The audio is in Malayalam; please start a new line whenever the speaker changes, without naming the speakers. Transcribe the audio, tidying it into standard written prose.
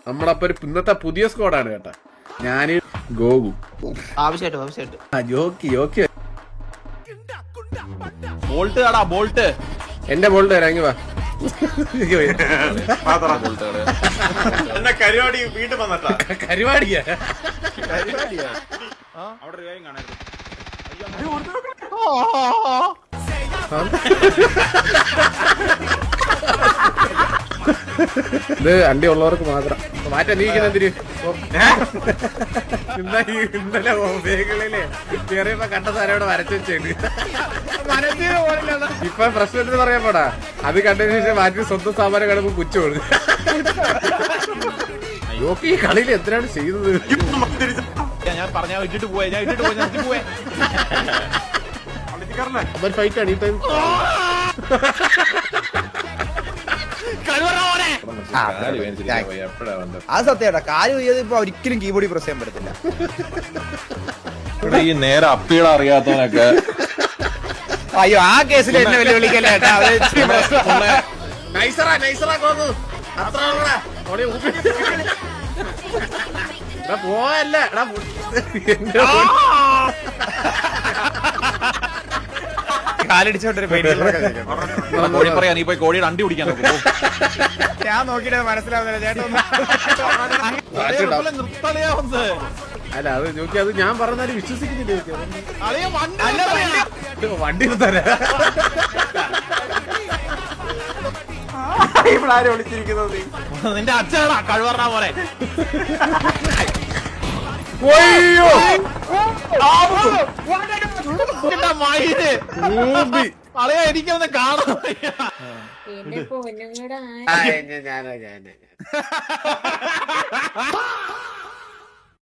നമ്മളപ്പോ ഒരു ഇന്നത്തെ പുതിയ സ്ക്വാഡാണ് കേട്ടാ. ഞാന് ഗോകു ജോക്കി
ബോൾട്ട്
എന്റെ ബോൾട്ട് ഇറങ്ങി വാ.
കരുവാടി വീണ്ടും വന്നട്ടാ.
കരുവാടിയാ
അവിടെ റിവൈവ് കാണരുത്.
ഇത് അണ്ടി ഉള്ളവർക്ക് മാത്രം മാറ്റാൻ നീക്കുന്ന എന്തിന്. ഇന്നലെ മേഖലയിലെ കേറിയപ്പോ കണ്ട സാരം ഇവിടെ വരച്ചു വെച്ചേണ്ട് ഇപ്പൊ പ്രശ്നത്തിന് പറയാൻ പോടാ. അത് കണ്ടതിന് ശേഷം മാറ്റി സ്വന്തം സാമാനം കാണുമ്പോ പുച്ഛ കൊടുക്കും. ഈ കളിയിൽ എന്തിനാണ് ചെയ്തത്?
ഞാൻ പറഞ്ഞ ഇട്ടിട്ട് പോയെ
അവൻ ഫൈറ്റ് ആണ് ഈ ടൈം.
അത് സത്യമായിട്ടാ. കാല് ചെയ്ത് ഇപ്പൊ ഒരിക്കലും കീബോർഡിൽ പ്രസ് ചെയ്യാൻ പറ്റത്തില്ല.
ഈ നേരെ അപ്പീള അറിയാത്തവനൊക്കെ
അയ്യോ ആ കേസിൽ എന്നെ വെല്ലുവിളിക്കല്ലേ ചേട്ടാ.
പോയല്ല
കാലടിച്ചോണ്ടൊരു
കോഴി പറയാ. നീ പോയി കോഴിയുടെ അണ്ടി കുടിക്കാൻ നോക്കും.
ഞാൻ നോക്കിട്ട് മനസ്സിലാവുന്നില്ല ചേട്ടാ.
നിർത്തലയാ വന്ന്.
അല്ല അത് നോക്കി, അത് ഞാൻ പറഞ്ഞാലും വിശ്വസിക്കുന്നില്ല. വണ്ടി തരാ
ഇവിടെ ആരും വിളിച്ചിരിക്കുന്നത്.
നിന്റെ അച്ഛനാ കഴിവറ പോലെ. അളയാ എനിക്കൊന്ന് കാണാൻ.